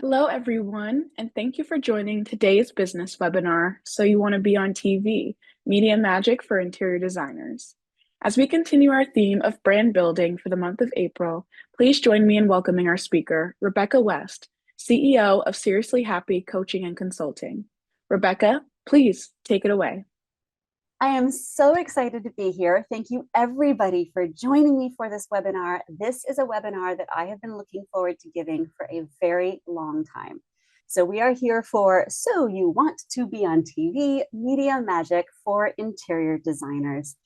Hello, everyone, and thank you for joining today's business webinar, So You Want to Be on TV, Media Magic for Interior Designers. As we continue our theme of brand building for the month of April, please join me in welcoming our speaker, Rebecca West, CEO of Seriously Happy Coaching and Consulting. Rebecca, please take it away. I am so excited to be here. Thank you everybody for joining me for this webinar. This is a webinar that I have been looking forward to giving for a very long time. So we are here for So You Want to Be on TV, Media Magic for Interior Designers.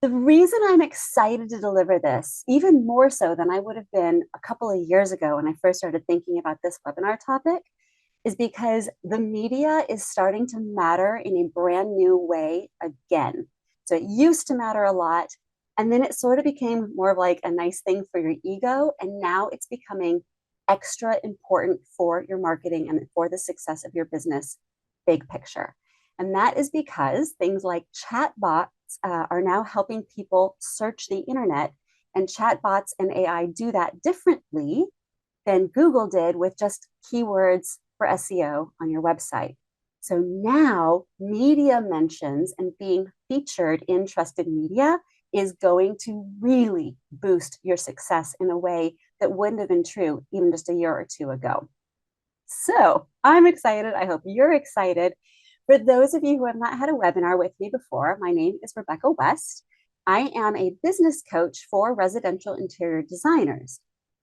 The reason I'm excited to deliver this, even more so than I would have been a couple of years ago when I first started thinking about this webinar topic, is because the media is starting to matter in a brand new way again. So it used to matter a lot, and then it sort of became more of like a nice thing for your ego, and now it's becoming extra important for your marketing and for the success of your business, big picture. And that is because things like chatbots are now helping people search the internet, and chatbots and AI do that differently than Google did with just keywords for SEO on your website. So now media mentions and being featured in trusted media is going to really boost your success in a way that wouldn't have been true even just a year or two ago. So I'm excited. I hope you're excited. For those of you who have not had a webinar with me before, my name is Rebecca West. I am a business coach for residential interior designers.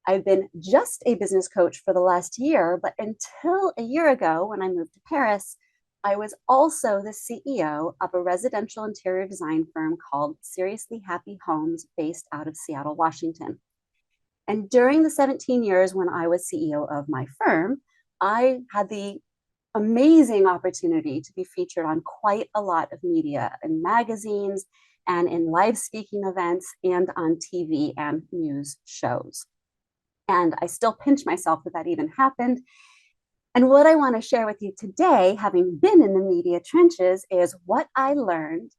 I've been just a business coach for the last year, but until a year ago when I moved to Paris, I was also the CEO of a residential interior design firm called Seriously Happy Homes based out of Seattle, Washington. And during the 17 years when I was CEO of my firm, I had the amazing opportunity to be featured on quite a lot of media in magazines and in live speaking events and on TV and news shows. And I still pinch myself that even happened. And what I want to share with you today, having been in the media trenches, is what I learned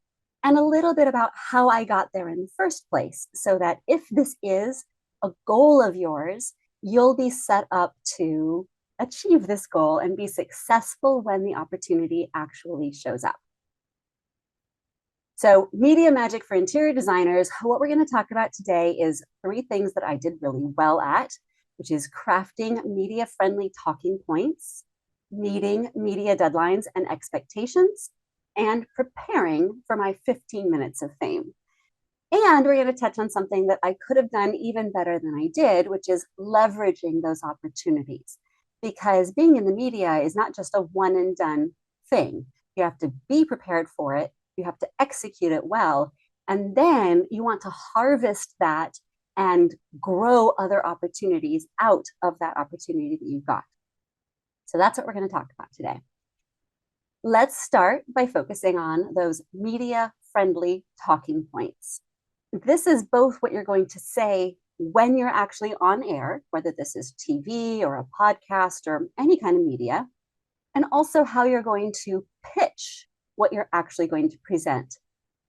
and a little bit about how I got there in the first place, so that if this is a goal of yours, you'll be set up to achieve this goal and be successful when the opportunity actually shows up. So media magic for interior designers, what we're going to talk about today is 3 things that I did really well at, which is crafting media-friendly talking points, meeting media deadlines and expectations, and preparing for my 15 minutes of fame. And we're going to touch on something that I could have done even better than I did, which is leveraging those opportunities. Because being in the media is not just a one and done thing. You have to be prepared for it. You have to execute it well. And then you want to harvest that and grow other opportunities out of that opportunity that you've got. So that's what we're going to talk about today. Let's start by focusing on those media-friendly talking points. This is both what you're going to say when you're actually on air, whether this is TV or a podcast or any kind of media, and also how you're going to pitch what you're actually going to present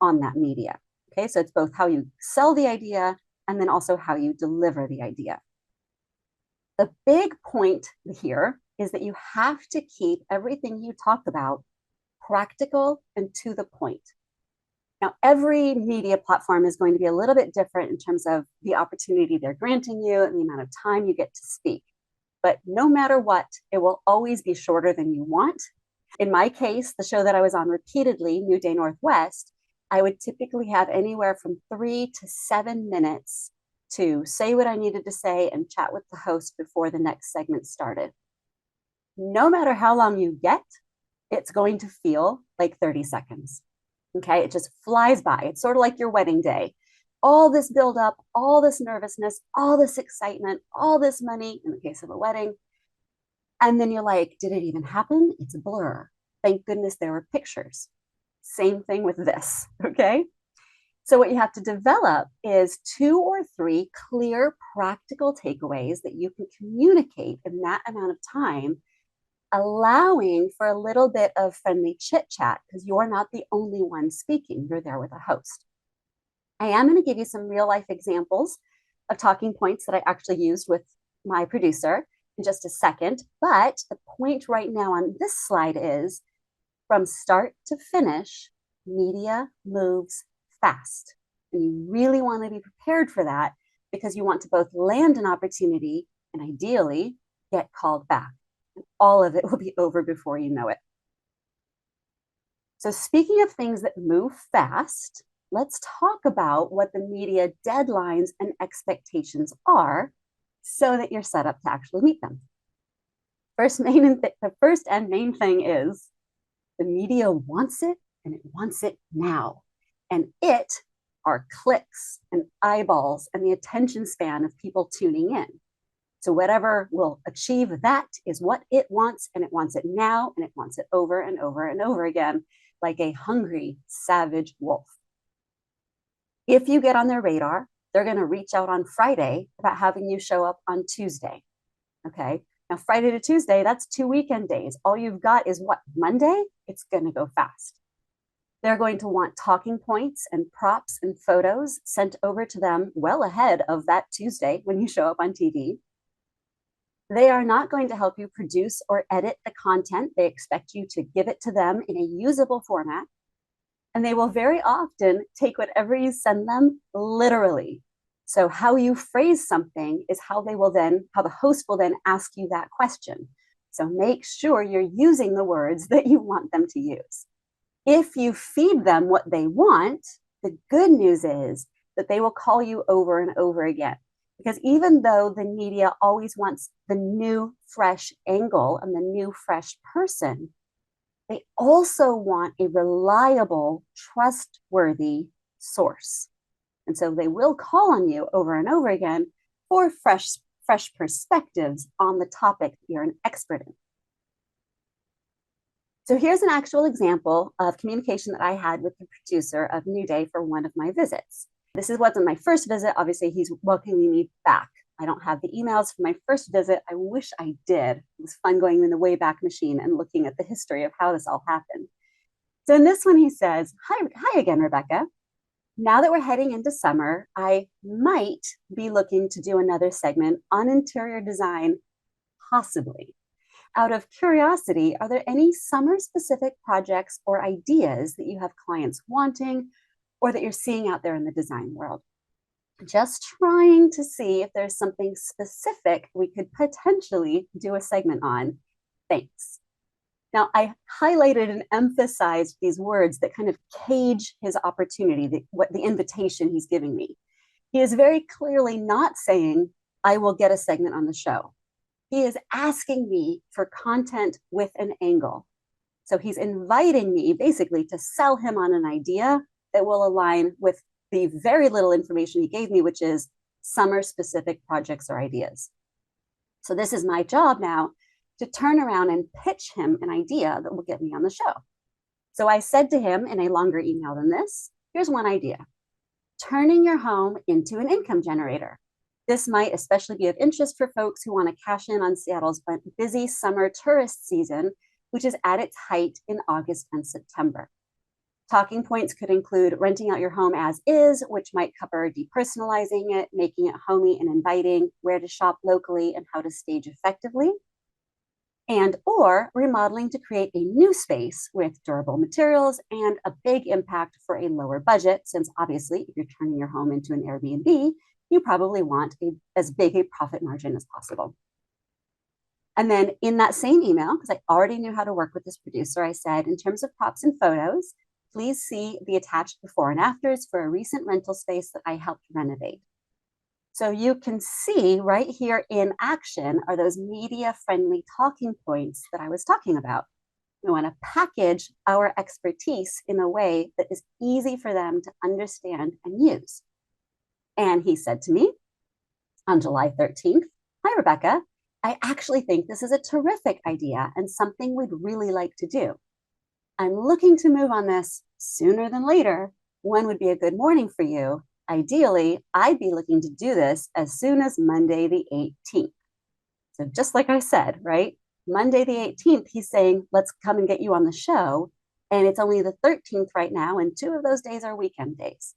on that media. Okay, so it's both how you sell the idea and then also how you deliver the idea. The big point here is that you have to keep everything you talk about practical and to the point. Now, every media platform is going to be a little bit different in terms of the opportunity they're granting you and the amount of time you get to speak. But no matter what, it will always be shorter than you want. In my case, the show that I was on repeatedly, New Day Northwest, I would typically have anywhere from 3 to 7 minutes to say what I needed to say and chat with the host before the next segment started. No matter how long you get, it's going to feel like 30 seconds. Okay, it just flies by. It's sort of like your wedding day. All this buildup, all this nervousness, all this excitement, all this money, in the case of a wedding. And then you're like, did it even happen? It's a blur. Thank goodness there were pictures. Same thing with this, okay? So what you have to develop is 2 or 3 clear, practical takeaways that you can communicate in that amount of time, allowing for a little bit of friendly chit chat because you're not the only one speaking. You're there with a host. I am going to give you some real life examples of talking points that I actually used with my producer in just a second. But the point right now on this slide is from start to finish, media moves fast. And you really want to be prepared for that because you want to both land an opportunity and ideally get called back. And all of it will be over before you know it. So speaking of things that move fast, let's talk about what the media deadlines and expectations are so that you're set up to actually meet them. The first and main thing is the media wants it and it wants it now. And it are clicks and eyeballs and the attention span of people tuning in. So whatever will achieve that is what it wants, and it wants it now, and it wants it over and over and over again, like a hungry, savage wolf. If you get on their radar, they're going to reach out on Friday about having you show up on Tuesday. Okay. Now, Friday to Tuesday, that's 2 weekend days. All you've got is what? Monday? It's going to go fast. They're going to want talking points and props and photos sent over to them well ahead of that Tuesday when you show up on TV. They are not going to help you produce or edit the content. They expect you to give it to them in a usable format. And they will very often take whatever you send them literally. So how you phrase something is how the host will then ask you that question. So make sure you're using the words that you want them to use. If you feed them what they want, the good news is that they will call you over and over again. Because even though the media always wants the new, fresh angle and the new, fresh person, they also want a reliable, trustworthy source. And so they will call on you over and over again for fresh perspectives on the topic you're an expert in. So here's an actual example of communication that I had with the producer of New Day for one of my visits. This wasn't my first visit. Obviously, he's welcoming me back. I don't have the emails from my first visit. I wish I did. It was fun going in the Wayback Machine and looking at the history of how this all happened. So in this one, he says, hi again, Rebecca. Now that we're heading into summer, I might be looking to do another segment on interior design, possibly. Out of curiosity, are there any summer-specific projects or ideas that you have clients wanting or that you're seeing out there in the design world? Just trying to see if there's something specific we could potentially do a segment on. Thanks. Now, I highlighted and emphasized these words that kind of cage his opportunity, the invitation he's giving me. He is very clearly not saying, I will get a segment on the show. He is asking me for content with an angle. So he's inviting me basically to sell him on an idea that will align with the very little information he gave me, which is summer-specific projects or ideas. So this is my job now to turn around and pitch him an idea that will get me on the show. So I said to him in a longer email than this, here's one idea: turning your home into an income generator. This might especially be of interest for folks who want to cash in on Seattle's busy summer tourist season, which is at its height in August and September. Talking points could include renting out your home as is, which might cover depersonalizing it, making it homey and inviting, where to shop locally, and how to stage effectively. And or remodeling to create a new space with durable materials and a big impact for a lower budget, since obviously if you're turning your home into an Airbnb, you probably want as big a profit margin as possible. And then in that same email, because I already knew how to work with this producer, I said, in terms of props and photos, please see the attached before and afters for a recent rental space that I helped renovate. So you can see right here in action are those media-friendly talking points that I was talking about. We want to package our expertise in a way that is easy for them to understand and use. And he said to me on July 13th, hi, Rebecca. I actually think this is a terrific idea and something we'd really like to do. I'm looking to move on this sooner than later. When would be a good morning for you? Ideally, I'd be looking to do this as soon as Monday the 18th. So just like I said, right? Monday the 18th, he's saying, let's come and get you on the show. And it's only the 13th right now, and 2 of those days are weekend days.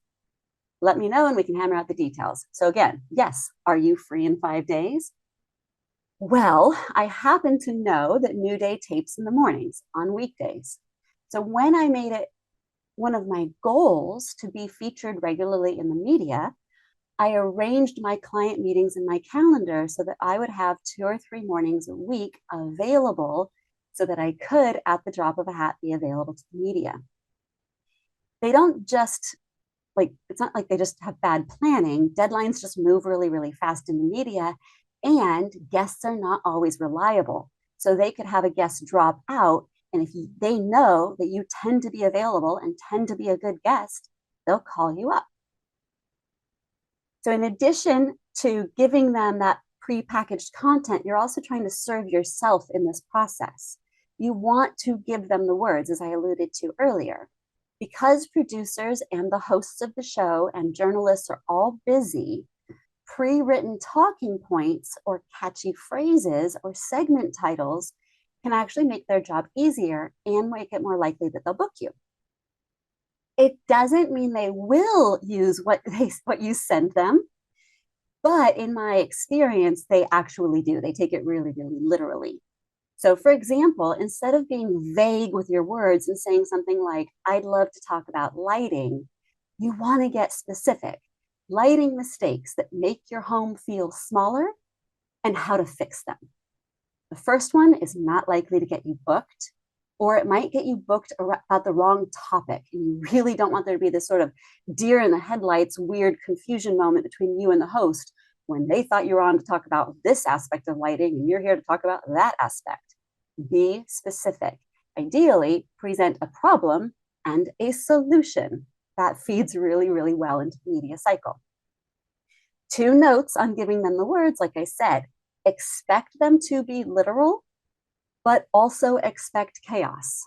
Let me know and we can hammer out the details. So again, yes, are you free in 5 days? Well, I happen to know that New Day tapes in the mornings on weekdays. So when I made it one of my goals to be featured regularly in the media, I arranged my client meetings in my calendar so that I would have 2 or 3 mornings a week available so that I could, at the drop of a hat, be available to the media. They don't just it's not like they just have bad planning. Deadlines just move really, really fast in the media, and guests are not always reliable. So they could have a guest drop out. And if they know that you tend to be available and tend to be a good guest, they'll call you up. So, in addition to giving them that prepackaged content, you're also trying to serve yourself in this process. You want to give them the words, as I alluded to earlier. Because producers and the hosts of the show and journalists are all busy, pre written talking points or catchy phrases or segment titles can actually make their job easier and make it more likely that they'll book you. It doesn't mean they will use what you send them, but in my experience, they actually do. They take it really, really literally. So, for example, instead of being vague with your words and saying something like, I'd love to talk about lighting, you want to get specific. Lighting mistakes that make your home feel smaller and how to fix them. The first one is not likely to get you booked, or it might get you booked about the wrong topic. And you really don't want there to be this sort of deer in the headlights, weird confusion moment between you and the host when they thought you were on to talk about this aspect of lighting and you're here to talk about that aspect. Be specific. Ideally, present a problem and a solution. That feeds really, really well into the media cycle. 2 notes on giving them the words, like I said, expect them to be literal, but also expect chaos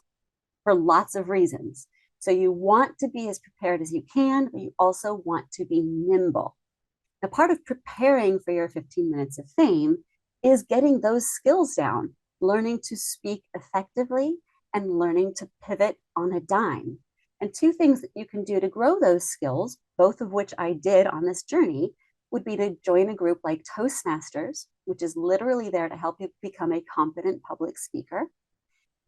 for lots of reasons. So you want to be as prepared as you can, but you also want to be nimble. Now, part of preparing for your 15 minutes of fame is getting those skills down, learning to speak effectively and learning to pivot on a dime. And 2 things that you can do to grow those skills, both of which I did on this journey, would be to join a group like Toastmasters, which is literally there to help you become a competent public speaker,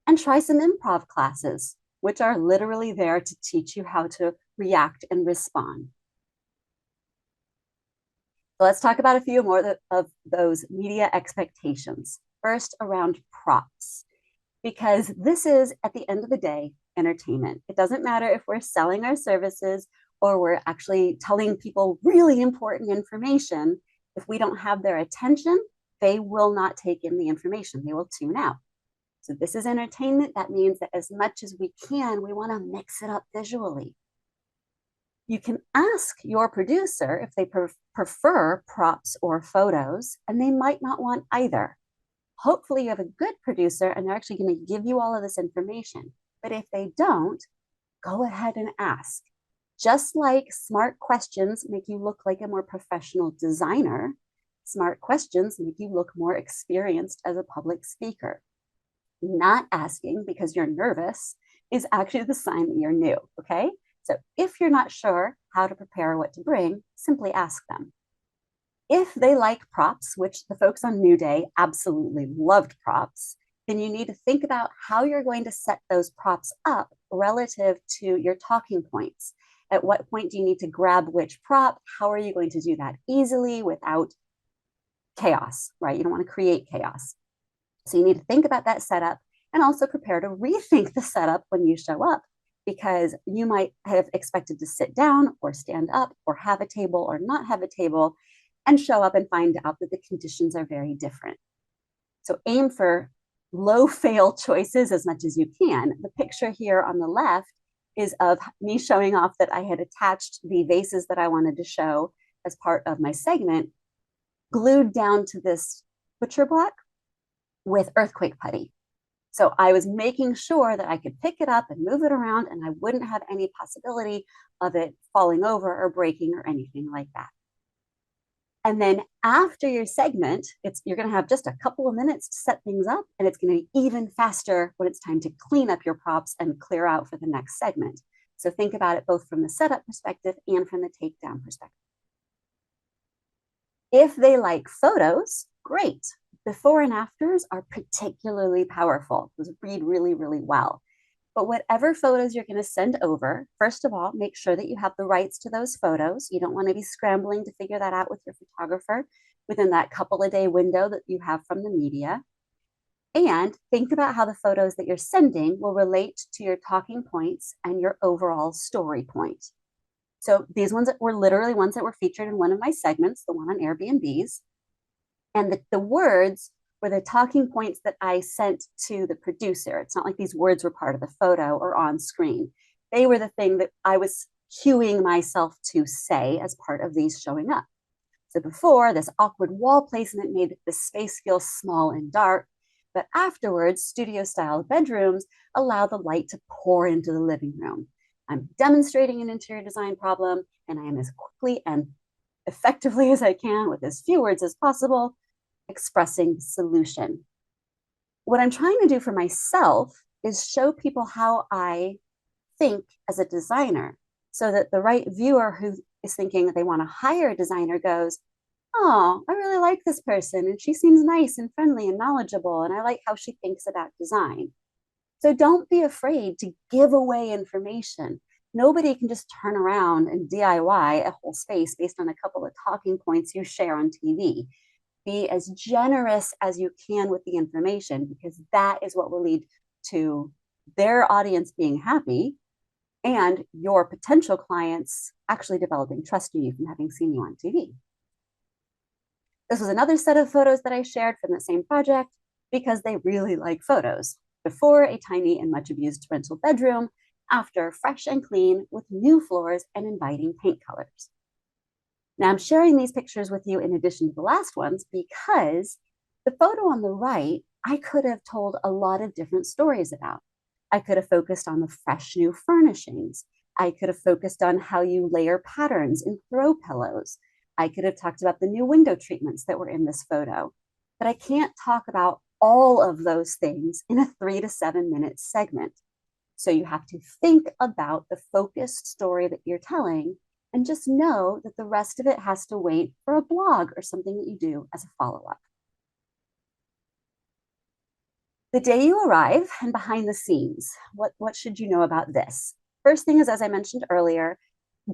and try some improv classes, which are literally there to teach you how to react and respond. So let's talk about a few more of those media expectations. First, around props, because this is, at the end of the day, entertainment. It doesn't matter if we're selling our services or we're actually telling people really important information. If we don't have their attention, they will not take in the information. They will tune out. So this is entertainment. That means that as much as we can, we want to mix it up visually. You can ask your producer if they prefer props or photos, and they might not want either. Hopefully you have a good producer and they're actually going to give you all of this information. But if they don't, go ahead and ask. Just like smart questions make you look like a more professional designer, smart questions make you look more experienced as a public speaker. Not asking because you're nervous is actually the sign that you're new, okay? So if you're not sure how to prepare or what to bring, simply ask them. If they like props, which the folks on New Day absolutely loved props, then you need to think about how you're going to set those props up relative to your talking points. At what point do you need to grab which prop? How are you going to do that easily without chaos, right? You don't want to create chaos. So you need to think about that setup and also prepare to rethink the setup when you show up, because you might have expected to sit down or stand up or have a table or not have a table and show up and find out that the conditions are very different. So aim for low fail choices as much as you can. The picture here on the left is of me showing off that I had attached the vases that I wanted to show as part of my segment, glued down to this butcher block with earthquake putty. So I was making sure that I could pick it up and move it around and I wouldn't have any possibility of it falling over or breaking or anything like that. And then after your segment, you're going to have just a couple of minutes to set things up, and it's going to be even faster when it's time to clean up your props and clear out for the next segment. So think about it both from the setup perspective and from the takedown perspective. If they like photos, great. Before and afters are particularly powerful. Those read really, really well. But whatever photos you're going to send over, first of all, make sure that you have the rights to those photos. You don't want to be scrambling to figure that out with your photographer within that couple of day window that you have from the media. And think about how the photos that you're sending will relate to your talking points and your overall story point. So these ones were literally ones that were featured in one of my segments, the one on Airbnbs. And the words were the talking points that I sent to the producer. It's not like these words were part of the photo or on screen. They were the thing that I was cueing myself to say as part of these showing up. So before, this awkward wall placement made the space feel small and dark. But afterwards, studio style bedrooms allow the light to pour into the living room. I'm demonstrating an interior design problem, and I am as quickly and effectively as I can with as few words as possible expressing the solution. What I'm trying to do for myself is show people how I think as a designer so that the right viewer who is thinking that they want to hire a designer goes, oh, I really like this person and she seems nice and friendly and knowledgeable and I like how she thinks about design. So don't be afraid to give away information. Nobody can just turn around and DIY a whole space based on a couple of talking points you share on TV. Be as generous as you can with the information because that is what will lead to their audience being happy and your potential clients actually developing trust in you from having seen you on TV. This was another set of photos that I shared from the same project because they really like photos. Before, a tiny and much abused rental bedroom. After, fresh and clean with new floors and inviting paint colors. Now I'm sharing these pictures with you in addition to the last ones because the photo on the right, I could have told a lot of different stories about. I could have focused on the fresh new furnishings. I could have focused on how you layer patterns in throw pillows. I could have talked about the new window treatments that were in this photo. But I can't talk about all of those things in a 3 to 7 minute segment. So you have to think about the focused story that you're telling and just know that the rest of it has to wait for a blog or something that you do as a follow-up. The day you arrive and behind the scenes, what should you know about this? First thing is, as I mentioned earlier,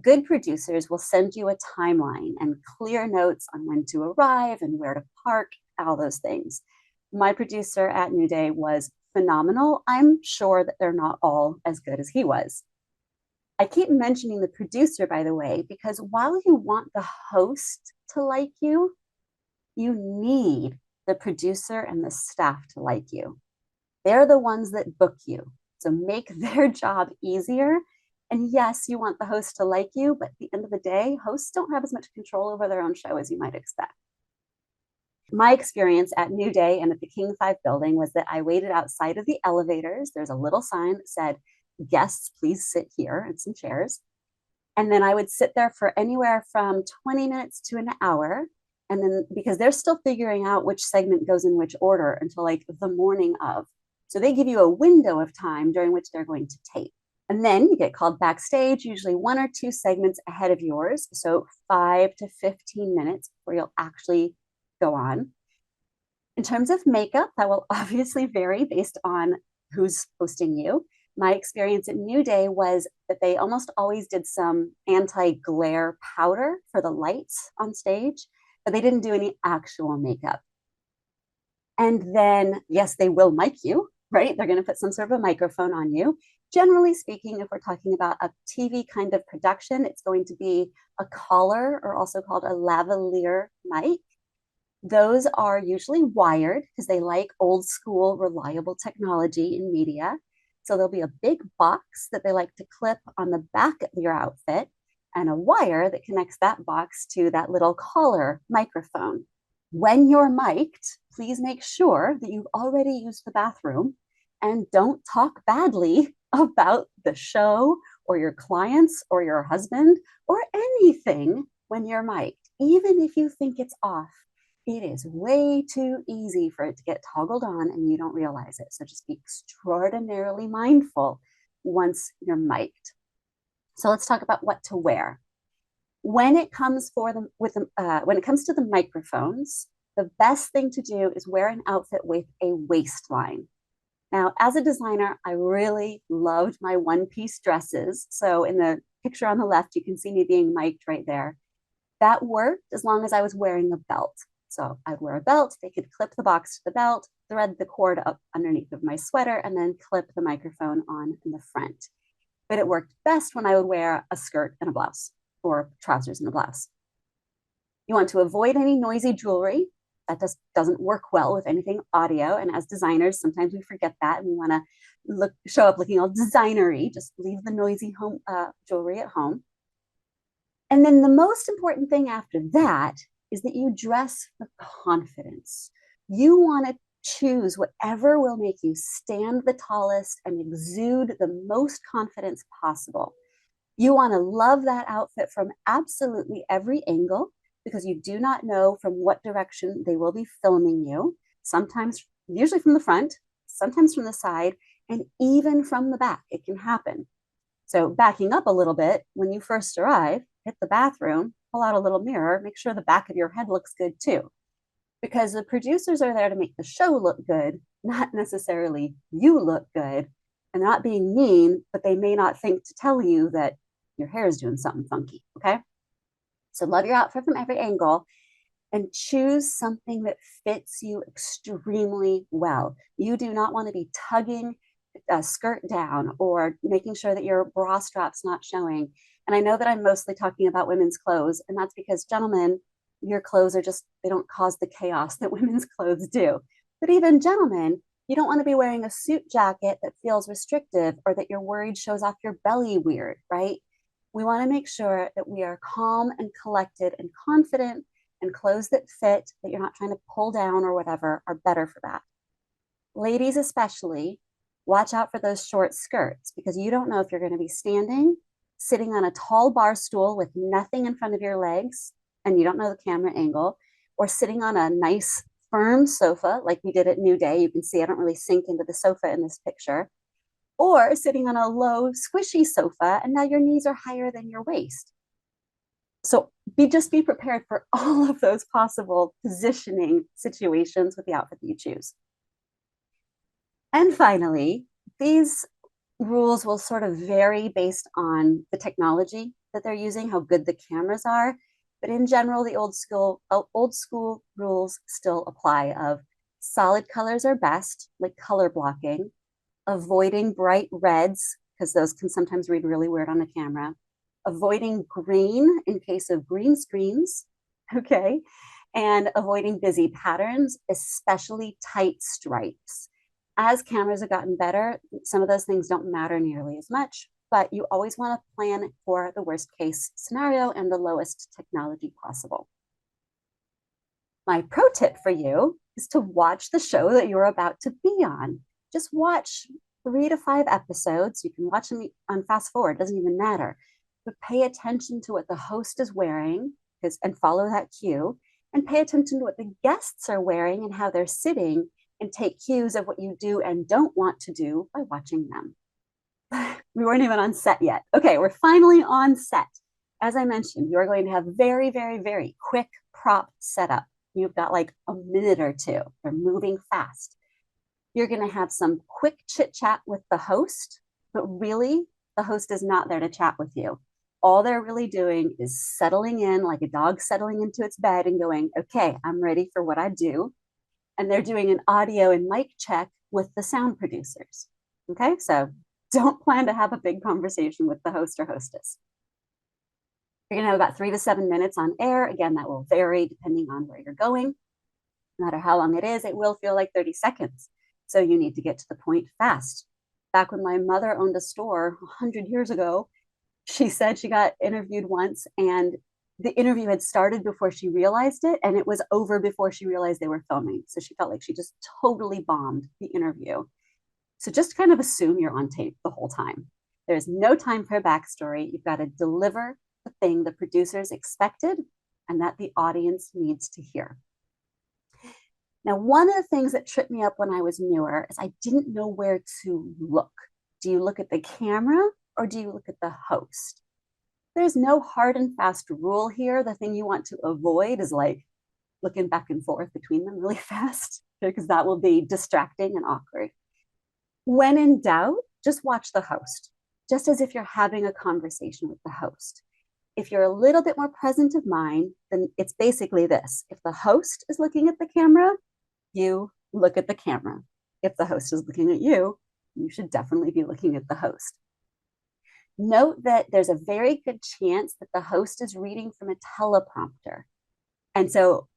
good producers will send you a timeline and clear notes on when to arrive and where to park, all those things. My producer at New Day was phenomenal. I'm sure that they're not all as good as he was. I keep mentioning the producer, by the way, because while you want the host to like you, you need the producer and the staff to like you. They're the ones that book you. So make their job easier. And yes, you want the host to like you, but at the end of the day, hosts don't have as much control over their own show as you might expect. My experience at New Day and at the King 5 building was that I waited outside of the elevators. There's a little sign that said, guests, please sit here in some chairs. And then I would sit there for anywhere from 20 minutes to an hour. And then because they're still figuring out which segment goes in which order until like the morning of. So they give you a window of time during which they're going to tape. And then you get called backstage, usually 1 or 2 segments ahead of yours. So 5 to 15 minutes where you'll actually go on. In terms of makeup, that will obviously vary based on who's hosting you. My experience at New Day was that they almost always did some anti-glare powder for the lights on stage, but they didn't do any actual makeup. And then, yes, they will mic you, right? They're going to put some sort of a microphone on you. Generally speaking, if we're talking about a TV kind of production, it's going to be a collar or also called a lavalier mic. Those are usually wired because they like old school, reliable technology in media. So there'll be a big box that they like to clip on the back of your outfit and a wire that connects that box to that little collar microphone. When you're mic'd, please make sure that you've already used the bathroom and don't talk badly about the show or your clients or your husband or anything when you're mic'd, even if you think it's off. It is way too easy for it to get toggled on and you don't realize it. So just be extraordinarily mindful once you're mic'd. So let's talk about what to wear. When it comes to the microphones, The best thing to do is wear an outfit with a waistline. Now, as a designer, I really loved my one-piece dresses. So in the picture on the left, you can see me being mic'd right there. That worked as long as I was wearing a belt. So I'd wear a belt, they could clip the box to the belt, thread the cord up underneath of my sweater, and then clip the microphone on in the front. But it worked best when I would wear a skirt and a blouse or trousers and a blouse. You want to avoid any noisy jewelry. That just doesn't work well with anything audio. And as designers, sometimes we forget that and we want to show up looking all designery. Just leave the noisy home jewelry at home. And then the most important thing after that is that you dress with confidence. You want to choose whatever will make you stand the tallest and exude the most confidence possible. You want to love that outfit from absolutely every angle because you do not know from what direction they will be filming you. Sometimes, usually from the front, sometimes from the side, and even from the back. It can happen. So backing up a little bit, when you first arrive, hit the bathroom, pull out a little mirror, make sure the back of your head looks good too. Because the producers are there to make the show look good, not necessarily you look good. And they're not being mean, but they may not think to tell you that your hair is doing something funky, okay? So love your outfit from every angle and choose something that fits you extremely well. You do not want to be tugging a skirt down or making sure that your bra strap's not showing. And I know that I'm mostly talking about women's clothes, and that's because, gentlemen, your clothes are just, they don't cause the chaos that women's clothes do. But even gentlemen, you don't want to be wearing a suit jacket that feels restrictive or that you're worried shows off your belly weird, right? We want to make sure that we are calm and collected and confident, and clothes that fit, that you're not trying to pull down or whatever, are better for that. Ladies especially, watch out for those short skirts because you don't know if you're going to be standing, sitting on a tall bar stool with nothing in front of your legs, and you don't know the camera angle, or sitting on a nice firm sofa like we did at New Day. You can see I don't really sink into the sofa in this picture. Or sitting on a low, squishy sofa, and now your knees are higher than your waist. So just be prepared for all of those possible positioning situations with the outfit that you choose. And finally, these rules will sort of vary based on the technology that they're using, how good the cameras are. But in general, the old school rules still apply of solid colors are best, like color blocking, avoiding bright reds, because those can sometimes read really weird on a camera, avoiding green in case of green screens, okay, and avoiding busy patterns, especially tight stripes. As cameras have gotten better, some of those things don't matter nearly as much, but you always want to plan for the worst case scenario and the lowest technology possible. My pro tip for you is to watch the show that you're about to be on. Just watch 3 to 5 episodes. You can watch them on fast forward, doesn't even matter. But pay attention to what the host is wearing and follow that cue, and pay attention to what the guests are wearing and how they're sitting, and take cues of what you do and don't want to do by watching them. We weren't even on set yet. Okay, we're finally on set. As I mentioned, you're going to have very, very, very quick prop setup. You've got like a minute or two. They're moving fast. You're going to have some quick chit chat with the host, but really, the host is not there to chat with you. All they're really doing is settling in like a dog settling into its bed and going, okay, I'm ready for what I do. And they're doing an audio and mic check with the sound producers. Okay, so don't plan to have a big conversation with the host or hostess. You're going to have about 3 to 7 minutes on air. Again, that will vary depending on where you're going. No matter how long it is, it will feel like 30 seconds. So you need to get to the point fast. Back when my mother owned a store 100 years ago, she said she got interviewed once and the interview had started before she realized it, and it was over before she realized they were filming. So she felt like she just totally bombed the interview. So just kind of assume you're on tape the whole time. There's no time for a backstory. You've got to deliver the thing the producers expected and that the audience needs to hear. Now, one of the things that tripped me up when I was newer is I didn't know where to look. Do you look at the camera or do you look at the host? There's no hard and fast rule here. The thing you want to avoid is like looking back and forth between them really fast because that will be distracting and awkward. When in doubt, just watch the host, just as if you're having a conversation with the host. If you're a little bit more present of mind, then it's basically this. If the host is looking at the camera, you look at the camera. If the host is looking at you, you should definitely be looking at the host. Note that there's a very good chance that the host is reading from a teleprompter. And so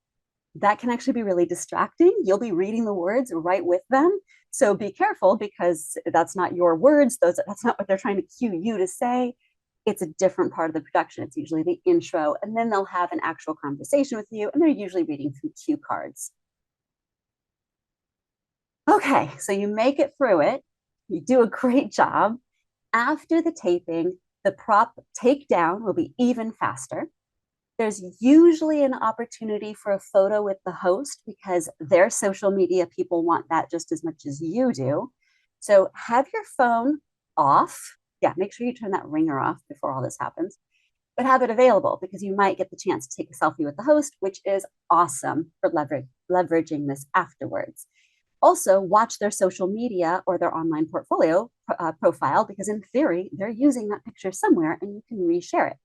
that can actually be really distracting. You'll be reading the words right with them. So be careful because that's not your words. That's not what they're trying to cue you to say. It's a different part of the production. It's usually the intro, and then they'll have an actual conversation with you, and they're usually reading from cue cards. Okay, so you make it through it. You do a great job. After the taping, the prop takedown will be even faster. There's usually an opportunity for a photo with the host because their social media people want that just as much as you do. So have your phone off. Yeah, make sure you turn that ringer off before all this happens, but have it available because you might get the chance to take a selfie with the host, which is awesome for leveraging this afterwards. Also, watch their social media or their online portfolio profile because in theory, they're using that picture somewhere and you can reshare it.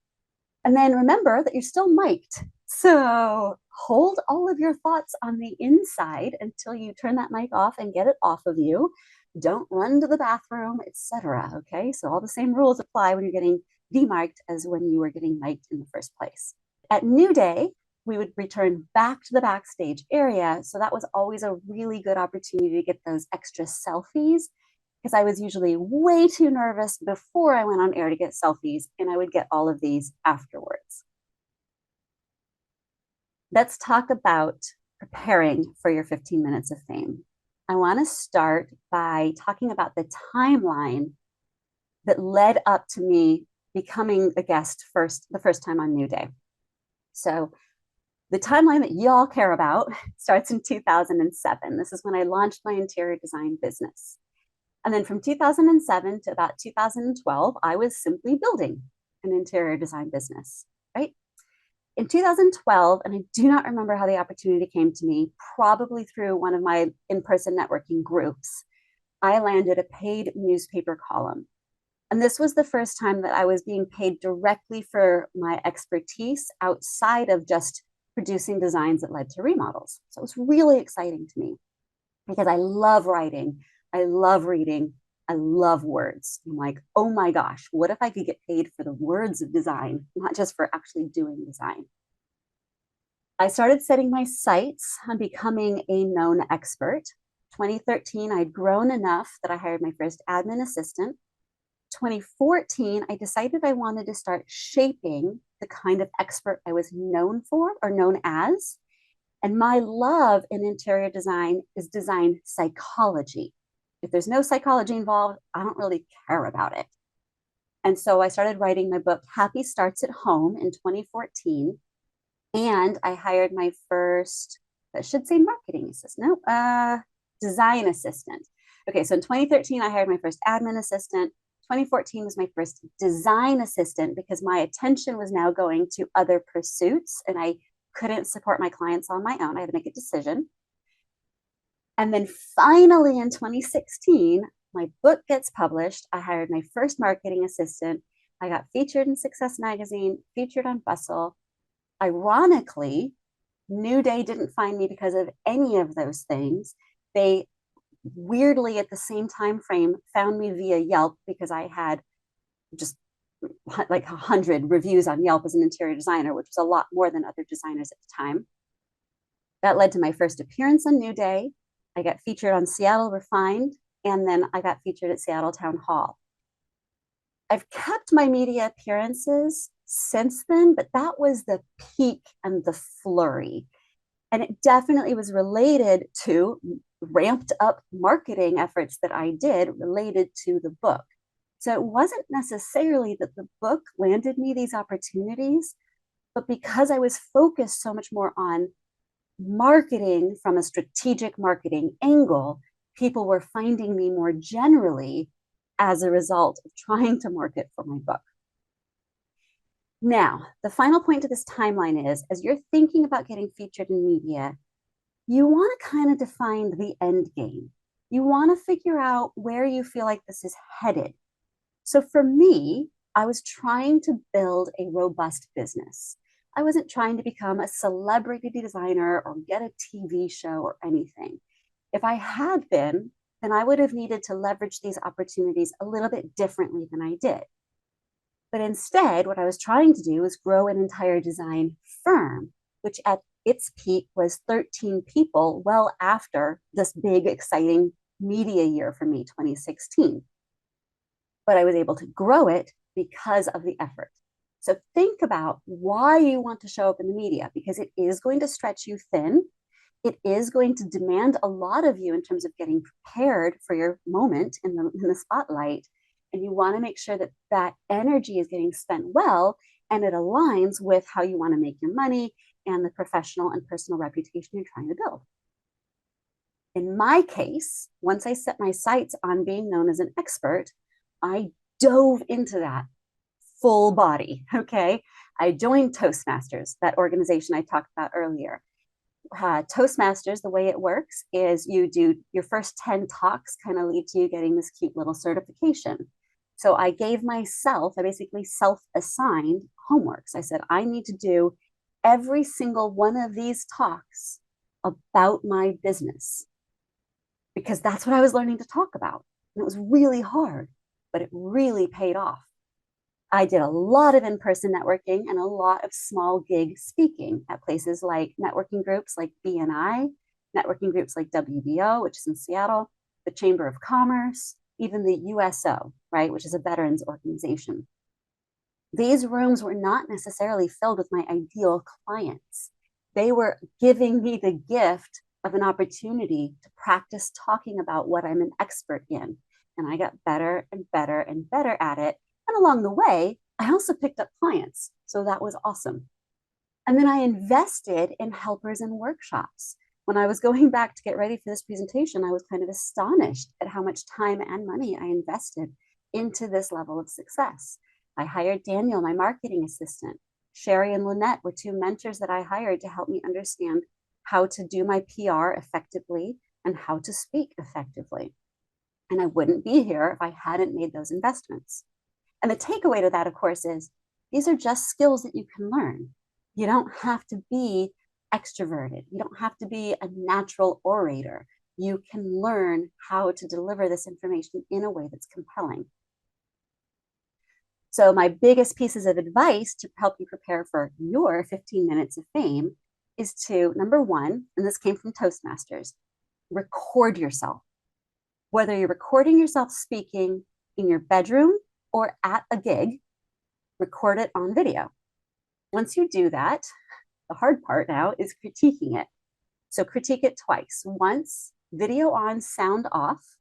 And then remember that you're still mic'd. So hold all of your thoughts on the inside until you turn that mic off and get it off of you. Don't run to the bathroom, etc. Okay, so all the same rules apply when you're getting demiked as when you were getting mic'd in the first place. At New Day, we would return back to the backstage area. So that was always a really good opportunity to get those extra selfies because I was usually way too nervous before I went on air to get selfies, and I would get all of these afterwards. Let's talk about preparing for your 15 minutes of fame. I want to start by talking about the timeline that led up to me becoming a guest the first time on New Day. So the timeline that y'all care about starts in 2007. This is when I launched my interior design business. And then from 2007 to about 2012, I was simply building an interior design business, right? In 2012, and I do not remember how the opportunity came to me, probably through one of my in-person networking groups, I landed a paid newspaper column. And this was the first time that I was being paid directly for my expertise outside of just producing designs that led to remodels. So it was really exciting to me because I love writing. I love reading. I love words. I'm like, oh my gosh, what if I could get paid for the words of design, not just for actually doing design? I started setting my sights on becoming a known expert. 2013, I'd grown enough that I hired my first admin assistant. 2014, I decided I wanted to start shaping the kind of expert I was known for or known as. And my love in interior design is design psychology. If there's no psychology involved, I don't really care about it. And so I started writing my book, Happy Starts at Home, in 2014. And I hired my first, I should say marketing assistant, no, design assistant. Okay, so in 2013, I hired my first admin assistant. 2014 was my first design assistant because my attention was now going to other pursuits and I couldn't support my clients on my own. I had to make a decision. And then finally in 2016, my book gets published. I hired my first marketing assistant. I got featured in Success Magazine, featured on Bustle. Ironically, New Day didn't find me because of any of those things. They weirdly at the same time frame found me via Yelp because I had just like 100 reviews on Yelp as an interior designer, which was a lot more than other designers at the time. That led to my first appearance on New Day. I got featured on Seattle Refined, and then I got featured at Seattle Town Hall. I've kept my media appearances since then, but that was the peak and the flurry. And it definitely was related to ramped up marketing efforts that I did related to the book. So it wasn't necessarily that the book landed me these opportunities, but because I was focused so much more on marketing from a strategic marketing angle, people were finding me more generally as a result of trying to market for my book. Now, the final point to this timeline is as you're thinking about getting featured in media, you want to kind of define the end game. You want to figure out where you feel like this is headed. So for me, I was trying to build a robust business. I wasn't trying to become a celebrity designer or get a TV show or anything. If I had been, then I would have needed to leverage these opportunities a little bit differently than I did. But instead, what I was trying to do was grow an entire design firm, which at its peak was 13 people, well after this big, exciting media year for me, 2016. But I was able to grow it because of the effort. So think about why you want to show up in the media, because it is going to stretch you thin. It is going to demand a lot of you in terms of getting prepared for your moment in the spotlight. And you want to make sure that that energy is getting spent well and it aligns with how you want to make your money and the professional and personal reputation you're trying to build. In my case, once I set my sights on being known as an expert, I dove into that full body. Okay. I joined Toastmasters, that organization I talked about earlier. Toastmasters, the way it works is you do your first 10 talks, kind of lead to you getting this cute little certification. So I basically self assigned homeworks. I said, I need to do every single one of these talks about my business because that's what I was learning to talk about. And it was really hard, but it really paid off. I did a lot of in-person networking and a lot of small gig speaking at places like networking groups like BNI, networking groups like WBO, which is in Seattle, the Chamber of Commerce, even the USO, right, which is a veterans organization. These rooms were not necessarily filled with my ideal clients. They were giving me the gift of an opportunity to practice talking about what I'm an expert in. And I got better and better and better at it. And along the way, I also picked up clients. So that was awesome. And then I invested in helpers and workshops. When I was going back to get ready for this presentation, I was kind of astonished at how much time and money I invested into this level of success. I hired Daniel, my marketing assistant. Sherry and Lynette were two mentors that I hired to help me understand how to do my PR effectively and how to speak effectively. And I wouldn't be here if I hadn't made those investments. And the takeaway to that, of course, is these are just skills that you can learn. You don't have to be extroverted. You don't have to be a natural orator. You can learn how to deliver this information in a way that's compelling. So my biggest pieces of advice to help you prepare for your 15 minutes of fame is to, number one, and this came from Toastmasters, record yourself. Whether you're recording yourself speaking in your bedroom or at a gig, record it on video. Once you do that, the hard part now is critiquing it. So critique it twice. Once video on, sound off,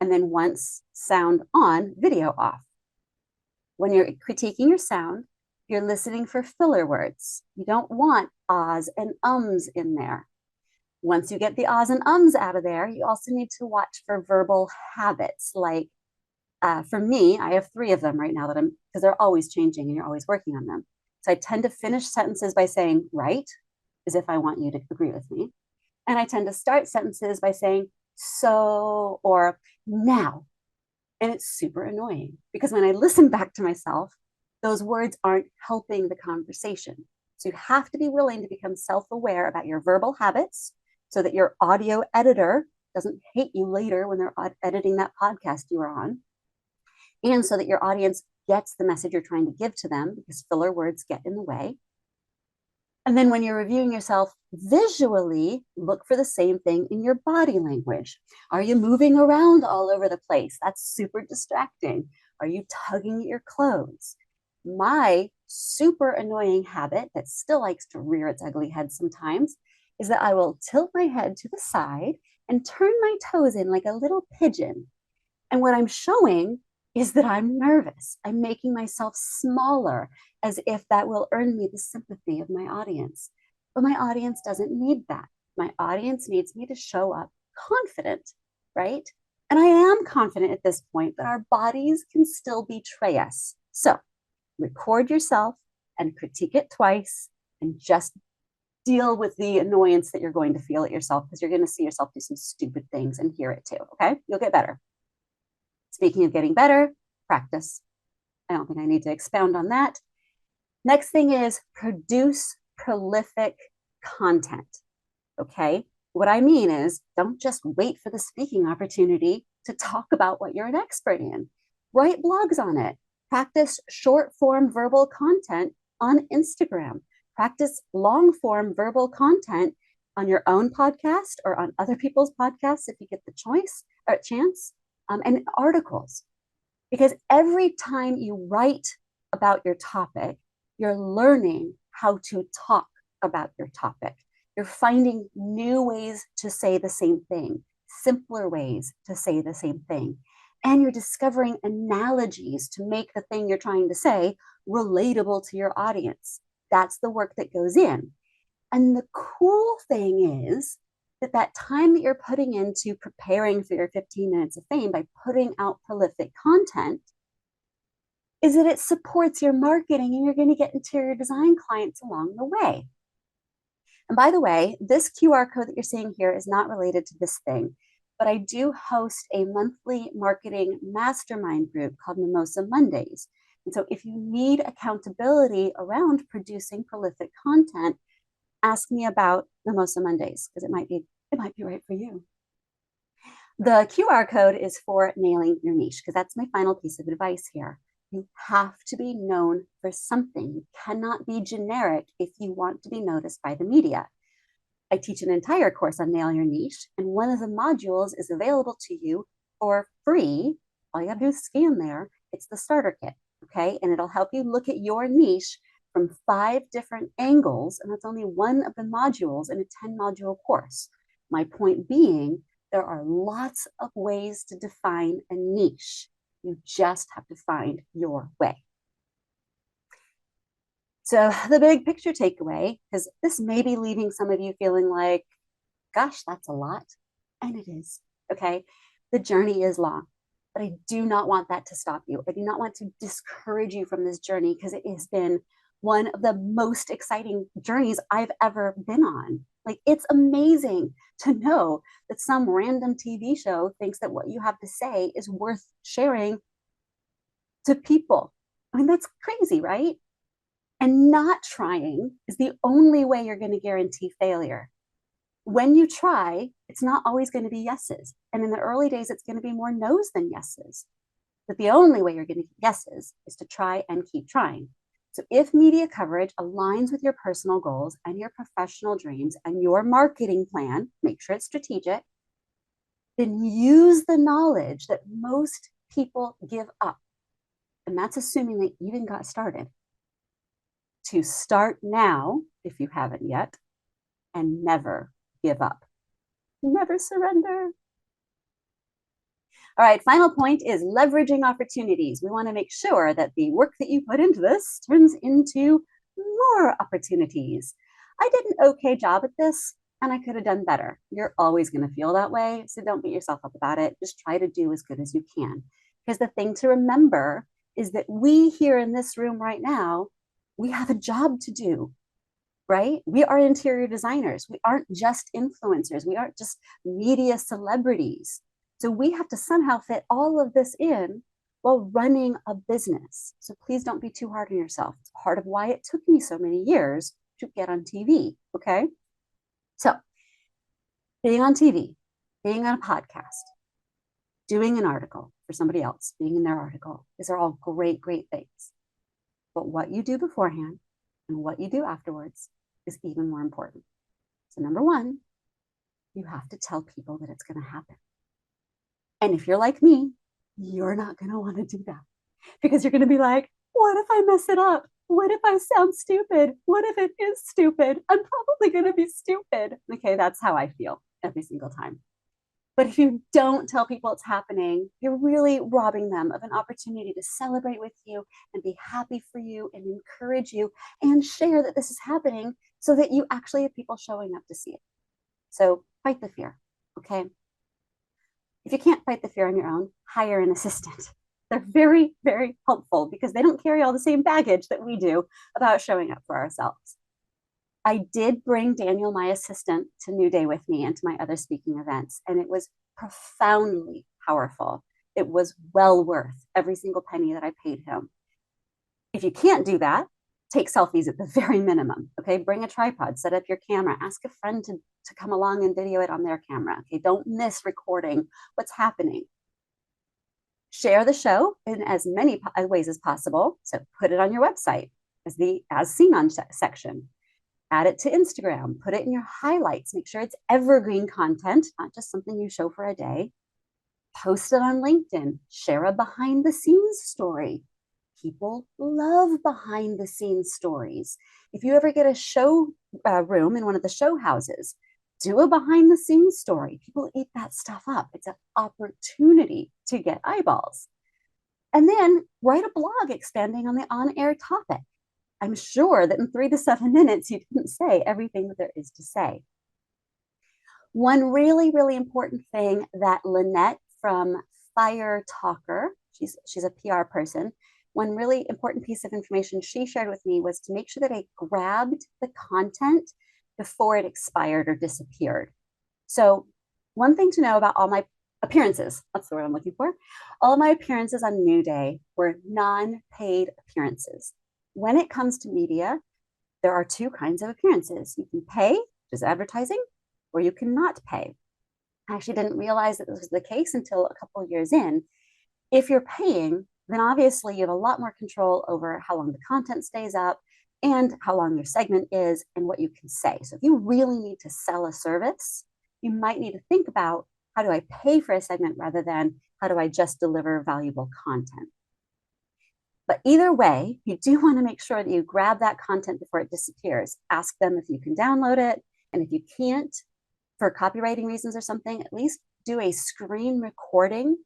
and then once sound on, video off. When you're critiquing your sound, you're listening for filler words. You don't want ahs and ums in there. Once you get the ahs and ums out of there, you also need to watch for verbal habits. Like for me, I have 3 of them right now because they're always changing and you're always working on them. So I tend to finish sentences by saying right, as if I want you to agree with me. And I tend to start sentences by saying so or now. And it's super annoying because when I listen back to myself, those words aren't helping the conversation. So you have to be willing to become self-aware about your verbal habits so that your audio editor doesn't hate you later when they're editing that podcast you are on. And so that your audience gets the message you're trying to give to them because filler words get in the way. And then when you're reviewing yourself visually, look for the same thing in your body language. Are you moving around all over the place? That's super distracting. Are you tugging at your clothes? My super annoying habit that still likes to rear its ugly head sometimes is that I will tilt my head to the side and turn my toes in like a little pigeon. And what I'm showing is that I'm nervous. I'm making myself smaller as if that will earn me the sympathy of my audience. But my audience doesn't need that. My audience needs me to show up confident, right? And I am confident at this point, but our bodies can still betray us. So record yourself and critique it twice and just deal with the annoyance that you're going to feel at yourself because you're going to see yourself do some stupid things and hear it too. Okay. You'll get better. Speaking of getting better, practice. I don't think I need to expound on that. Next thing is produce prolific content. Okay. What I mean is don't just wait for the speaking opportunity to talk about what you're an expert in. Write blogs on it. Practice short form verbal content on Instagram. Practice long form verbal content on your own podcast or on other people's podcasts if you get the choice or chance, and articles. Because every time you write about your topic, you're learning how to talk about your topic. You're finding new ways to say the same thing, simpler ways to say the same thing. And you're discovering analogies to make the thing you're trying to say relatable to your audience. That's the work that goes in. And the cool thing is that time that you're putting into preparing for your 15 minutes of fame by putting out prolific content is that it supports your marketing and you're going to get interior design clients along the way. And by the way, this QR code that you're seeing here is not related to this thing, but I do host a monthly marketing mastermind group called Mimosa Mondays. And so if you need accountability around producing prolific content, ask me about Mimosa Mondays because it might be right for you. The QR code is for nailing your niche because that's my final piece of advice here. You have to be known for something. You cannot be generic if you want to be noticed by the media. I teach an entire course on nail your niche, and one of the modules is available to you for free. All you have to do is scan there. It's the starter kit, okay? And it'll help you look at your niche from 5 different angles, and that's only one of the modules in a 10-module course. My point being, there are lots of ways to define a niche. You just have to find your way. So the big picture takeaway, because this may be leaving some of you feeling like, gosh, that's a lot. And it is, okay? The journey is long, but I do not want that to stop you. I do not want to discourage you from this journey because it has been one of the most exciting journeys I've ever been on. Like, it's amazing to know that some random TV show thinks that what you have to say is worth sharing to people. I mean, that's crazy, right? And not trying is the only way you're going to guarantee failure. When you try, it's not always going to be yeses. And in the early days, it's going to be more no's than yeses. But the only way you're going to get yeses is to try and keep trying. So if media coverage aligns with your personal goals and your professional dreams and your marketing plan, make sure it's strategic, then use the knowledge that most people give up. And that's assuming they even got started. To start now, if you haven't yet, and never give up. Never surrender. All right, final point is leveraging opportunities. We want to make sure that the work that you put into this turns into more opportunities. I did an okay job at this, and I could have done better. You're always going to feel that way, so don't beat yourself up about it. Just try to do as good as you can. Because the thing to remember is that we here in this room right now, we have a job to do, right? We are interior designers. We aren't just influencers. We aren't just media celebrities. So we have to somehow fit all of this in while running a business. So please don't be too hard on yourself. It's part of why it took me so many years to get on TV, okay? So being on TV, being on a podcast, doing an article for somebody else, being in their article, these are all great, great things. But what you do beforehand and what you do afterwards is even more important. So number one, you have to tell people that it's going to happen. And if you're like me, you're not going to want to do that because you're going to be like, what if I mess it up? What if I sound stupid? What if it is stupid? I'm probably going to be stupid. Okay, that's how I feel every single time. But if you don't tell people it's happening, you're really robbing them of an opportunity to celebrate with you and be happy for you and encourage you and share that this is happening so that you actually have people showing up to see it. So fight the fear, okay? If you can't fight the fear on your own, hire an assistant. They're very, very helpful because they don't carry all the same baggage that we do about showing up for ourselves. I did bring Daniel, my assistant, to New Day with me and to my other speaking events, and it was profoundly powerful. It was well worth every single penny that I paid him. If you can't do that, take selfies at the very minimum. Okay, bring a tripod, set up your camera, ask a friend to come along and video it on their camera. Okay, don't miss recording what's happening. Share the show in as many ways as possible. So put it on your website as the as seen on section. Add it to Instagram, put it in your highlights, make sure it's evergreen content, not just something you show for a day. Post it on LinkedIn, share a behind the scenes story. People love behind the scenes stories. If you ever get a show room in one of the show houses, do a behind the scenes story. People eat that stuff up. It's an opportunity to get eyeballs. And then write a blog expanding on the on-air topic. I'm sure that in 3 to 7 minutes, you didn't say everything that there is to say. One really, really important thing that Lynette from Fire Talker, she's a PR person, one really important piece of information she shared with me was to make sure that I grabbed the content before it expired or disappeared. So one thing to know about all my appearances, that's the word I'm looking for, all of my appearances on New Day were non-paid appearances. When it comes to media, there are 2 kinds of appearances. You can pay, which is advertising, or you cannot pay. I actually didn't realize that this was the case until a couple of years in. If you're paying, then obviously you have a lot more control over how long the content stays up and how long your segment is and what you can say. So if you really need to sell a service, you might need to think about, how do I pay for a segment rather than how do I just deliver valuable content? But either way, you do want to make sure that you grab that content before it disappears. Ask them if you can download it. And if you can't, for copywriting reasons or something, at least do a screen recording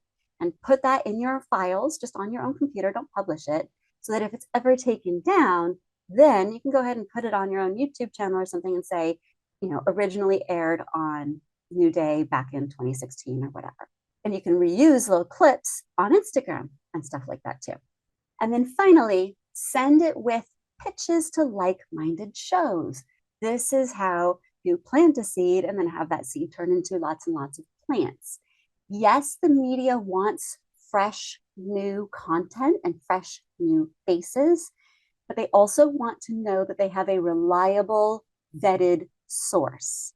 and put that in your files just on your own computer. Don't publish it, so that if it's ever taken down, then you can go ahead and put it on your own YouTube channel or something and say, originally aired on New Day back in 2016 or whatever. And you can reuse little clips on Instagram and stuff like that too. And then finally, send it with pitches to like-minded shows. This is how you plant a seed and then have that seed turn into lots and lots of plants. Yes, the media wants fresh, new content and fresh, new faces, but they also want to know that they have a reliable, vetted source.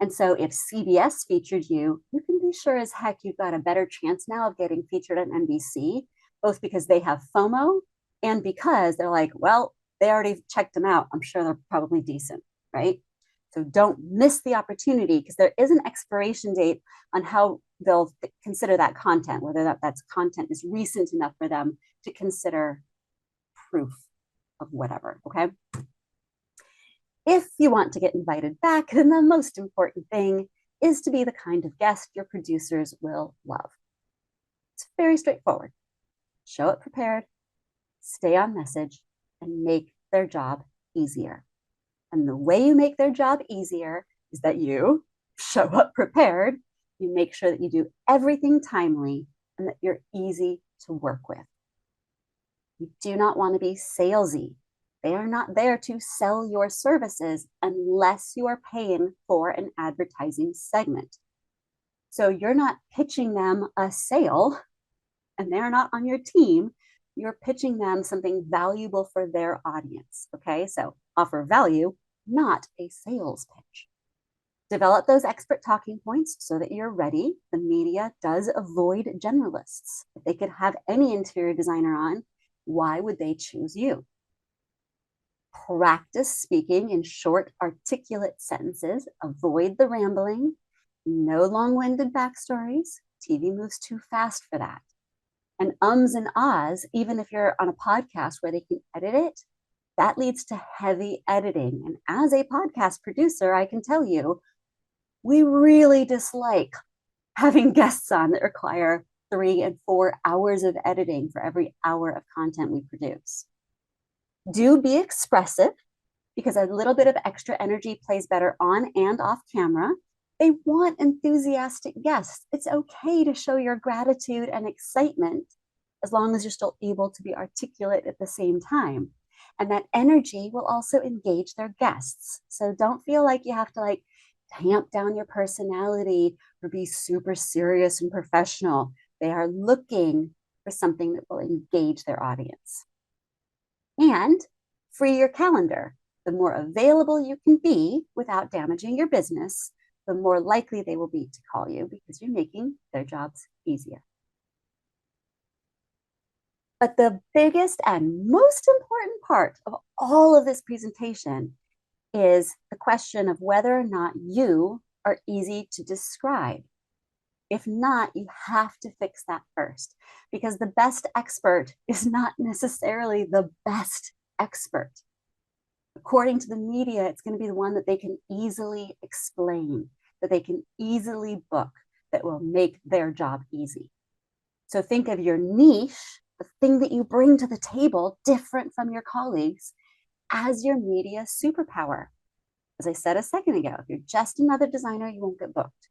And so if CBS featured you, you can be sure as heck you've got a better chance now of getting featured on NBC, both because they have FOMO and because they're like, well, they already checked them out. I'm sure they're probably decent, right? So don't miss the opportunity, because there is an expiration date on how they'll consider that content, whether that's content is recent enough for them to consider proof of whatever, okay? If you want to get invited back, then the most important thing is to be the kind of guest your producers will love. It's very straightforward. Show up prepared, stay on message, and make their job easier. And the way you make their job easier is that you show up prepared, you make sure that you do everything timely, and that you're easy to work with. You do not want to be salesy. They are not there to sell your services unless you are paying for an advertising segment. So you're not pitching them a sale, and they're not on your team. You're pitching them something valuable for their audience, okay? So offer value, not a sales pitch. Develop those expert talking points so that you're ready. The media does avoid generalists. If they could have any interior designer on, why would they choose you? Practice speaking in short, articulate sentences. Avoid the rambling. No long-winded backstories. TV moves too fast for that. And ums and ahs, even if you're on a podcast where they can edit it, that leads to heavy editing. And as a podcast producer, I can tell you, we really dislike having guests on that require 3 and 4 hours of editing for every hour of content we produce. Do be expressive, because a little bit of extra energy plays better on and off camera. They want enthusiastic guests. It's okay to show your gratitude and excitement as long as you're still able to be articulate at the same time. And that energy will also engage their guests. So don't feel like you have to like tamp down your personality or be super serious and professional. They are looking for something that will engage their audience. And free your calendar. The more available you can be without damaging your business, the more likely they will be to call you because you're making their jobs easier. But the biggest and most important part of all of this presentation is the question of whether or not you are easy to describe. If not, you have to fix that first, because the best expert is not necessarily the best expert. According to the media, it's going to be the one that they can easily explain, that they can easily book, that will make their job easy. So think of your niche, the thing that you bring to the table different from your colleagues, as your media superpower. As I said a second ago, if you're just another designer, you won't get booked.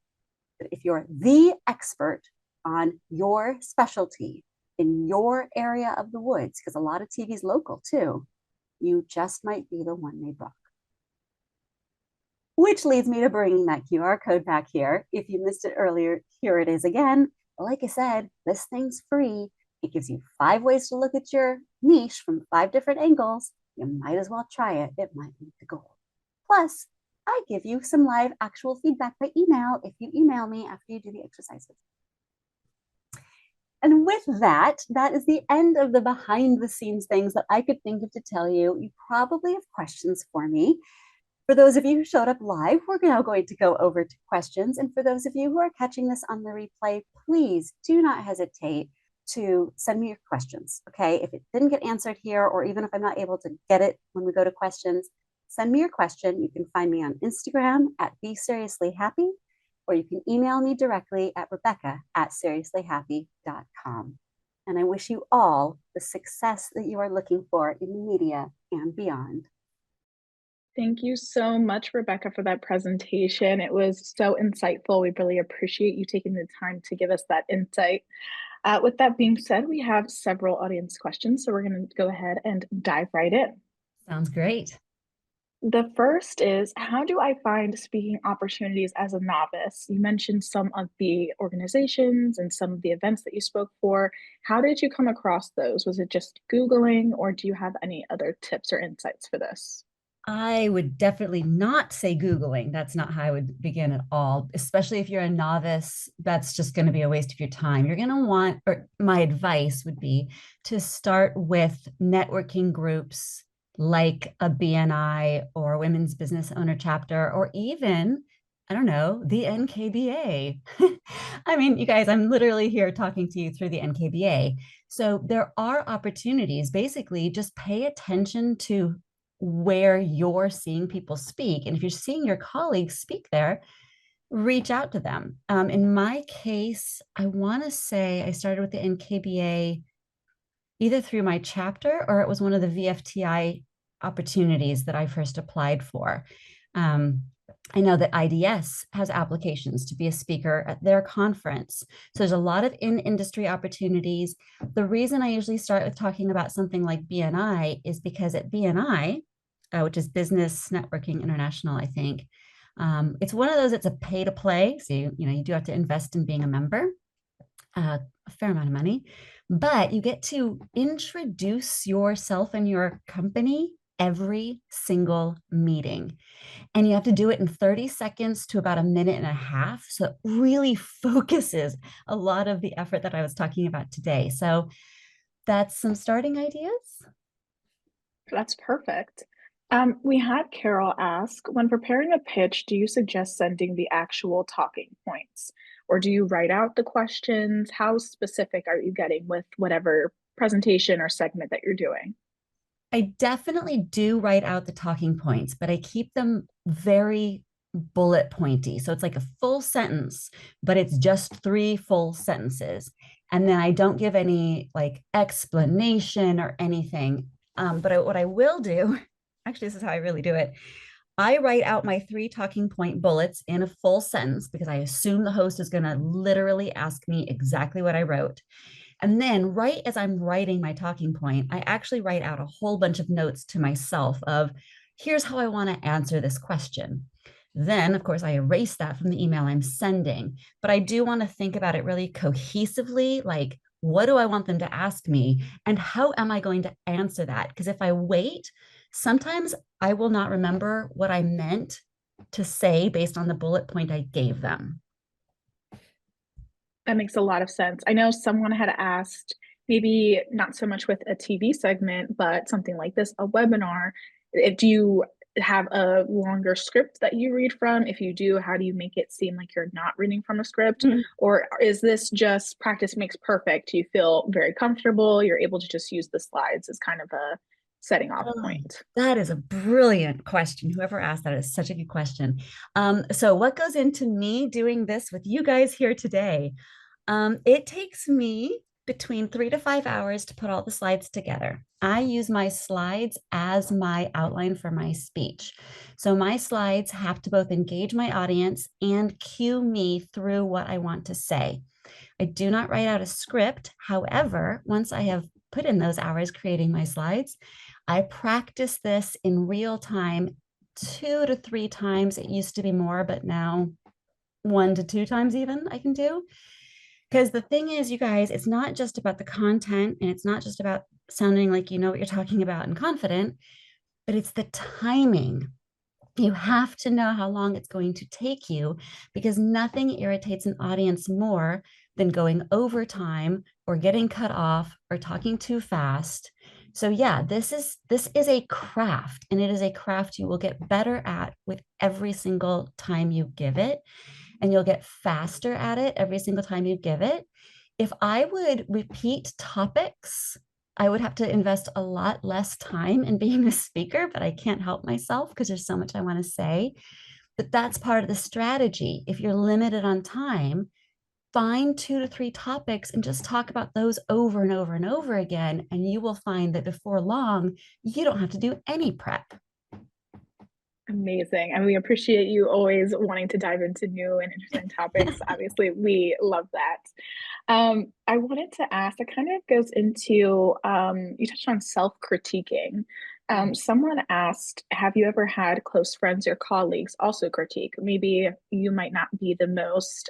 But if you're the expert on your specialty in your area of the woods, because a lot of TV is local too, you just might be the one they book. Which leads me to bringing that QR code back here. If you missed it earlier, here it is again. Like I said, this thing's free. It gives you 5 ways to look at your niche from 5 different angles. You might as well try it. It might be the goal. Plus, I give you some live actual feedback by email if you email me after you do the exercises. And with that, that is the end of the behind the scenes things that I could think of to tell you. You probably have questions for me. For those of you who showed up live, we're now going to go over to questions. And for those of you who are catching this on the replay, please do not hesitate to send me your questions, okay? If it didn't get answered here, or even if I'm not able to get it when we go to questions, send me your question. You can find me on Instagram at BeSeriouslyHappy, or you can email me directly at Rebecca@seriouslyhappy.com. And I wish you all the success that you are looking for in the media and beyond. Thank you so much, Rebecca, for that presentation. It was so insightful. We really appreciate you taking the time to give us that insight. With that being said, we have several audience questions, so we're going to go ahead and dive right in. Sounds great. The first is, how do I find speaking opportunities as a novice? You mentioned some of the organizations and some of the events that you spoke for. How did you come across those? Was it just Googling, or do you have any other tips or insights for this? I would definitely not say Googling. That's not how I would begin at all, especially if you're a novice. That's just going to be a waste of your time. You're going to want, or my advice would be to start with networking groups like a BNI or Women's Business Owner Chapter, or even, I don't know, the NKBA. I mean, you guys, I'm literally here talking to you through the NKBA. So there are opportunities. Basically, just pay attention to where you're seeing people speak. And if you're seeing your colleagues speak there, reach out to them. In my case, I want to say I started with the NKBA either through my chapter, or it was one of the VFTI opportunities that I first applied for. I know that IDS has applications to be a speaker at their conference. So there's a lot of in-industry opportunities. The reason I usually start with talking about something like BNI is because at BNI, which is Business Networking International, I think, it's one of those, it's a pay to play. So, you do have to invest in being a member, a fair amount of money, but you get to introduce yourself and your company every single meeting. And you have to do it in 30 seconds to about a minute and a half. So it really focuses a lot of the effort that I was talking about today. So that's some starting ideas. That's perfect. We had Carol ask, when preparing a pitch, do you suggest sending the actual talking points, or do you write out the questions? How specific are you getting with whatever presentation or segment that you're doing? I definitely do write out the talking points, but I keep them very bullet pointy. So it's like a full sentence, but it's just 3 full sentences. And then I don't give any like explanation or anything. But what I will do, actually, this is how I really do it. I write out my 3 talking point bullets in a full sentence because I assume the host is going to literally ask me exactly what I wrote. And then, right as I'm writing my talking point, I actually write out a whole bunch of notes to myself of, here's how I want to answer this question. Then, of course, I erase that from the email I'm sending, but I do want to think about it really cohesively, like, what do I want them to ask me? And how am I going to answer that? Because if I wait, sometimes I will not remember what I meant to say based on the bullet point I gave them. That makes a lot of sense. I know someone had asked, maybe not so much with a TV segment, but something like this, a webinar. Do you have a longer script that you read from? If you do, how do you make it seem like you're not reading from a script? Mhm. Or is this just practice makes perfect? You feel very comfortable, you're able to just use the slides as kind of a setting off Oh, point? that is a brilliant question. Whoever asked that is such a good question. So, what goes into me doing this with you guys here today? It takes me between 3 to 5 hours to put all the slides together. I use my slides as my outline for my speech. So my slides have to both engage my audience and cue me through what I want to say. I do not write out a script. However, once I have put in those hours creating my slides, I practice this in real time 2 to 3 times. It used to be more, but now 1 to 2 times even I can do. Because the thing is, you guys, it's not just about the content and it's not just about sounding like you know what you're talking about and confident, but it's the timing. You have to know how long it's going to take you because nothing irritates an audience more than going over time or getting cut off or talking too fast. So yeah, this is a craft, and it is a craft you will get better at with every single time you give it, and you'll get faster at it every single time you give it. If I would repeat topics, I would have to invest a lot less time in being a speaker, but I can't help myself because there's so much I want to say. But that's part of the strategy. If you're limited on time, find 2 to 3 topics and just talk about those over and over and over again. And you will find that before long, you don't have to do any prep. Amazing. And we appreciate you always wanting to dive into new and interesting topics. Obviously, we love that. I wanted to ask, it kind of goes into, you touched on self-critiquing. Someone asked, have you ever had close friends or colleagues also critique? Maybe you might not be the most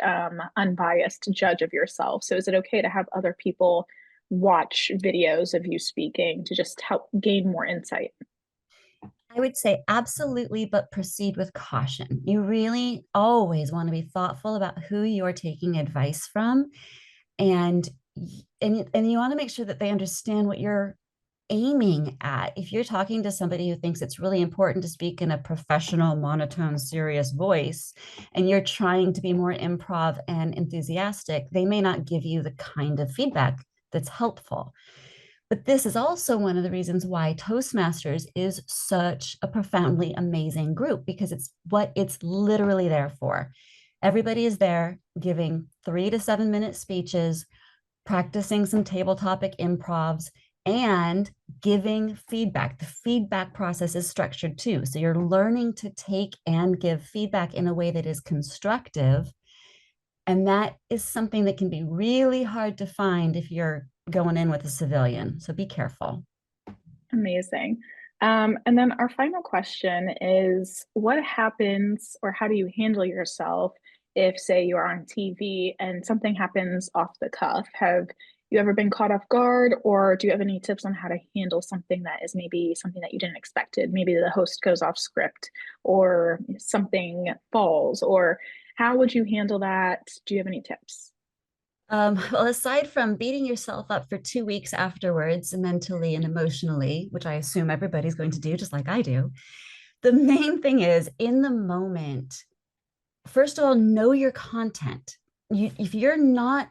unbiased judge of yourself. So is it okay to have other people watch videos of you speaking to just help gain more insight? I would say absolutely, but proceed with caution. You really always want to be thoughtful about who you're taking advice from, and and you want to make sure that they understand what you're aiming at. If you're talking to somebody who thinks it's really important to speak in a professional, monotone, serious voice, and you're trying to be more improv and enthusiastic, they may not give you the kind of feedback that's helpful. But this is also one of the reasons why Toastmasters is such a profoundly amazing group, because it's what it's literally there for. Everybody is there giving 3 to 7 minute speeches, practicing some table topic improvs, and giving feedback. The feedback process is structured too. So you're learning to take and give feedback in a way that is constructive. And that is something that can be really hard to find if you're going in with a civilian. So be careful. Amazing. And then our final question is, what happens or how do you handle yourself if, say, you're on TV and something happens off the cuff? Have you ever been caught off guard, or do you have any tips on how to handle something that is maybe something that you didn't expect? Maybe the host goes off script or something falls, or how would you handle that? Do you have any tips? Well, aside from beating yourself up for 2 weeks afterwards, mentally and emotionally, which I assume everybody's going to do just like I do, the main thing is in the moment, first of all, know your content. If you're not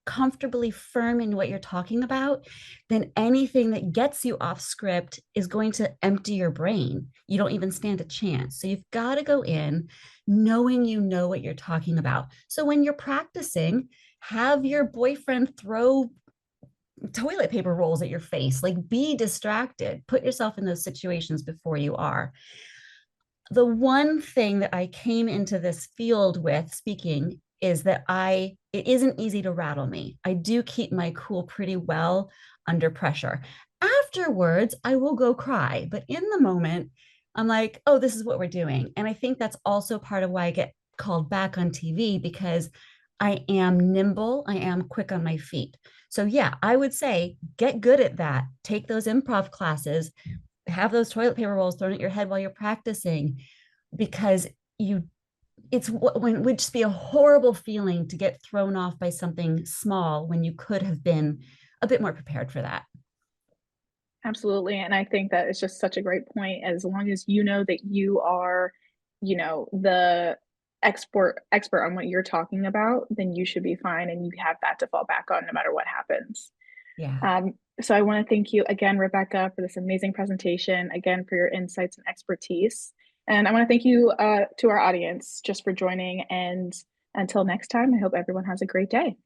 comfortably firm in what you're talking about, then anything that gets you off script is going to empty your brain. You don't even stand a chance. So you've got to go in knowing you know what you're talking about. So when you're practicing, have your boyfriend throw toilet paper rolls at your face, like be distracted, put yourself in those situations before you are. The one thing that I came into this field with speaking is that it isn't easy to rattle me. I do keep my cool pretty well under pressure. Afterwards, I will go cry, but in the moment, I'm like, oh, this is what we're doing. And I think that's also part of why I get called back on TV, because I am nimble, I am quick on my feet. So, yeah, I would say get good at that. Take those improv classes, have those toilet paper rolls thrown at your head while you're practicing, because you it's when it would just be a horrible feeling to get thrown off by something small when you could have been a bit more prepared for that. Absolutely. And I think that is just such a great point. As long as you know that you are, the expert on what you're talking about, then you should be fine and you have that to fall back on no matter what happens. Yeah. So I want to thank you again, Rebecca, for this amazing presentation, again, for your insights and expertise. And I want to thank you to our audience just for joining. And until next time, I hope everyone has a great day.